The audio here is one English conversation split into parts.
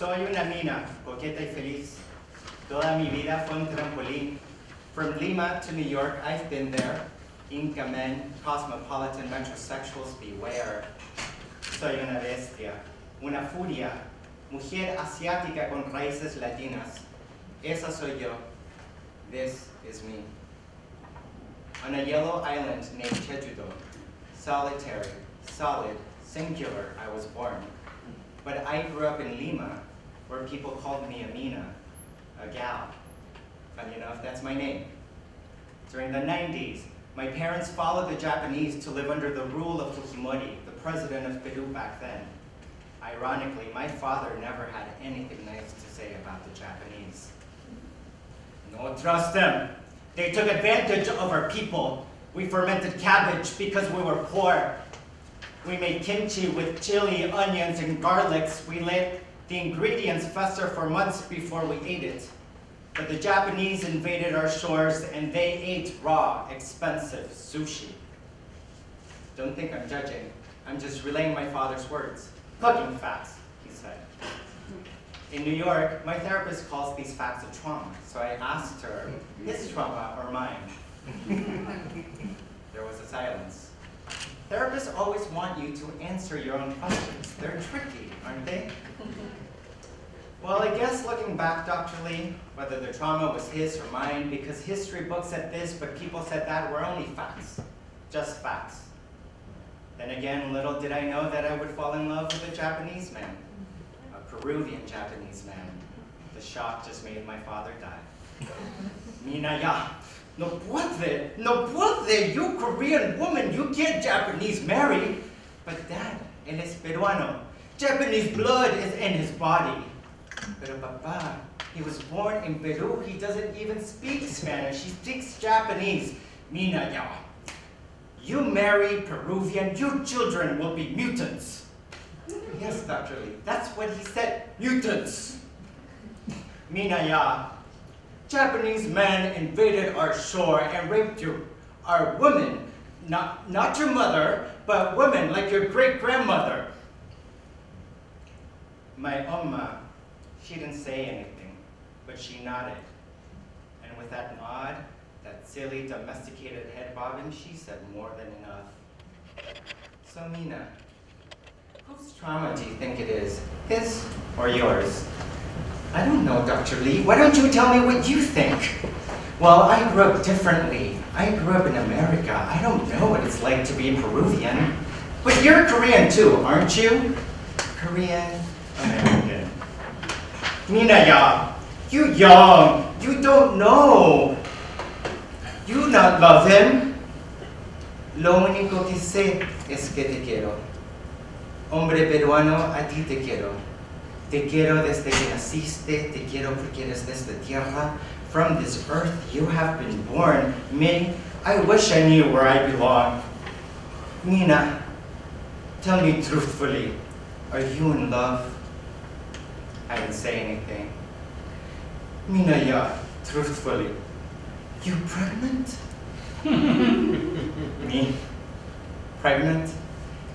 Soy una mina, coqueta y feliz. Toda mi vida fue un trampolín. From Lima to New York, I've been there. Inca men, cosmopolitan metrosexuals, beware. Soy una bestia, una furia, mujer asiática con raíces latinas. Esa soy yo. This is me. On a yellow island named Jeju-do, solitary, solid, singular, I was born. But I grew up in Lima, where people called me a Mina, a gal. Funny enough, that's my name. During the 90s, my parents followed the Japanese to live under the rule of Fujimori, the president of Peru back then. Ironically, my father never had anything nice to say about the Japanese. No trust them. They took advantage of our people. We fermented cabbage because we were poor. We made kimchi with chili, onions, and garlics. We let the ingredients fester for months before we ate it. But the Japanese invaded our shores and they ate raw, expensive sushi. Don't think I'm judging. I'm just relaying my father's words. Cooking facts, he said. In New York, my therapist calls these facts a trauma, so I asked her, his trauma or mine? There was a silence. Therapists always want you to answer your own questions. They're tricky, aren't they? Well, I guess looking back, Dr. Lee, whether the trauma was his or mine, because history books said this, but people said that, were only facts. Just facts. Then again, little did I know that I would fall in love with a Japanese man. A Peruvian Japanese man. The shock just made my father die. Mina, ya. No puede, you Korean woman, you can't Japanese marry. But Dad, él es peruano. Japanese blood is in his body. Pero Papa, he was born in Peru. He doesn't even speak Spanish. He speaks Japanese. Mina, ya. You marry Peruvian, your children will be mutants. Yes, Dr. Lee, that's what he said, mutants. Mina, ya. Japanese men invaded our shore and raped our women. Not your mother, but women like your great-grandmother. My Oma, she didn't say anything, but she nodded. And with that nod, that silly domesticated head bobbing, she said more than enough. So Mina, whose trauma do you think it is? His or yours? I don't know, Dr. Lee. Why don't you tell me what you think? Well, I grew up differently. I grew up in America. I don't know what it's like to be Peruvian. But you're Korean too, aren't you? Korean American. Mina, ya, you young. You don't know. You not love him. Lo único que sé es que te quiero. Hombre peruano, a ti te quiero. Te quiero desde que naciste, te quiero porque eres de esta tierra. From this earth you have been born. Me, I wish I knew where I belong. Mina, tell me truthfully, are you in love? I didn't say anything. Mina, ya, truthfully, you pregnant? Me? Pregnant?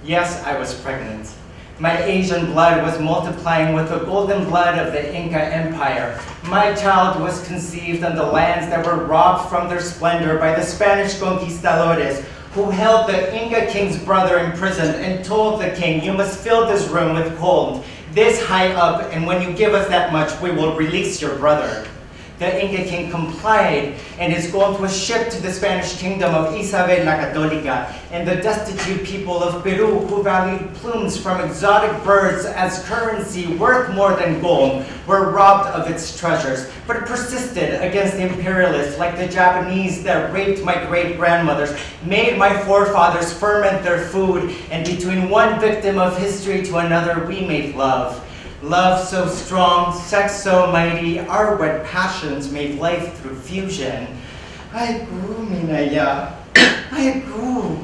Yes, I was pregnant. My Asian blood was multiplying with the golden blood of the Inca Empire. My child was conceived on the lands that were robbed from their splendor by the Spanish conquistadores, who held the Inca king's brother in prison and told the king, you must fill this room with gold, this high up, and when you give us that much, we will release your brother. The Inca king complied, and his gold was shipped to the Spanish kingdom of Isabel la Católica, and the destitute people of Peru, who valued plumes from exotic birds as currency worth more than gold, were robbed of its treasures, but persisted against the imperialists like the Japanese that raped my great-grandmothers, made my forefathers ferment their food, and between one victim of history to another, we made love. Love so strong, sex so mighty, our wet passions made life through fusion. I grew, Mina, ya. I grew.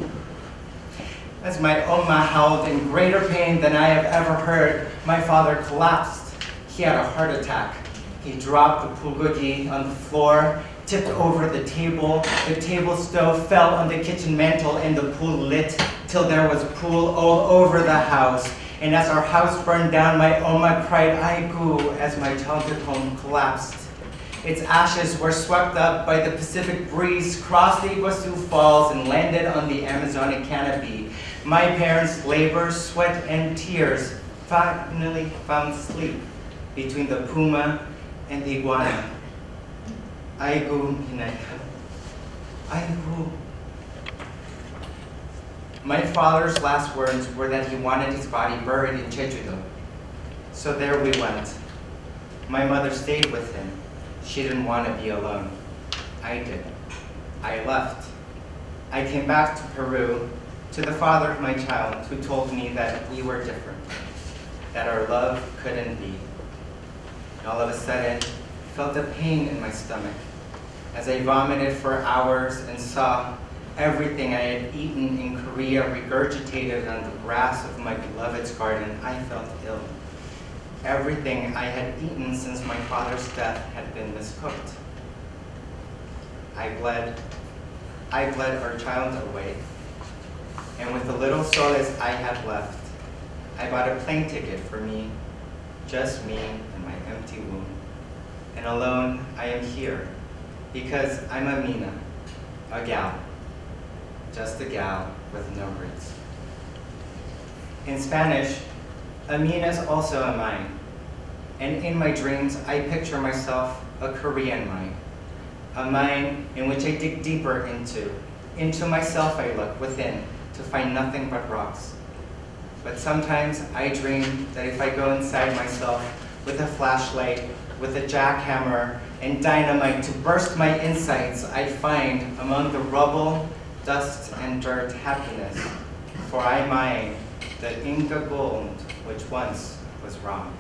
As my Oma howled in greater pain than I have ever heard, my father collapsed. He had a heart attack. He dropped the bulgogi on the floor, tipped over the table stove fell on the kitchen mantle, and the pool lit till there was a pool all over the house. And as our house burned down, my Oma cried aiku as my childhood home collapsed. Its ashes were swept up by the Pacific breeze, crossed the Iguazu Falls, and landed on the Amazonic canopy. My parents' labor, sweat, and tears finally found sleep between the puma and the iguana. Aigu Mineka. Aigu. My father's last words were that he wanted his body buried in Jeju-do. So there we went. My mother stayed with him. She didn't want to be alone. I did. I left. I came back to Peru, to the father of my child, who told me that we were different, that our love couldn't be. And all of a sudden, I felt a pain in my stomach as I vomited for hours and saw everything I had eaten in Korea regurgitated on the grass of my beloved's garden. I felt ill. Everything I had eaten since my father's death had been miscooked. I bled our child away, and with the little solace I had left, I bought a plane ticket for me, just me and my empty womb. And alone I am here, because I'm a Mina, a gal, just a gal with no roots. In Spanish, a Mina is also a mine, and in my dreams I picture myself a Korean mine, a mine in which I dig deeper into myself I look within to find nothing but rocks. But sometimes I dream that if I go inside myself with a flashlight, with a jackhammer, and dynamite to burst my insides, I find among the rubble, dust, and dirt happiness, for I mine the Inca gold which once was robbed.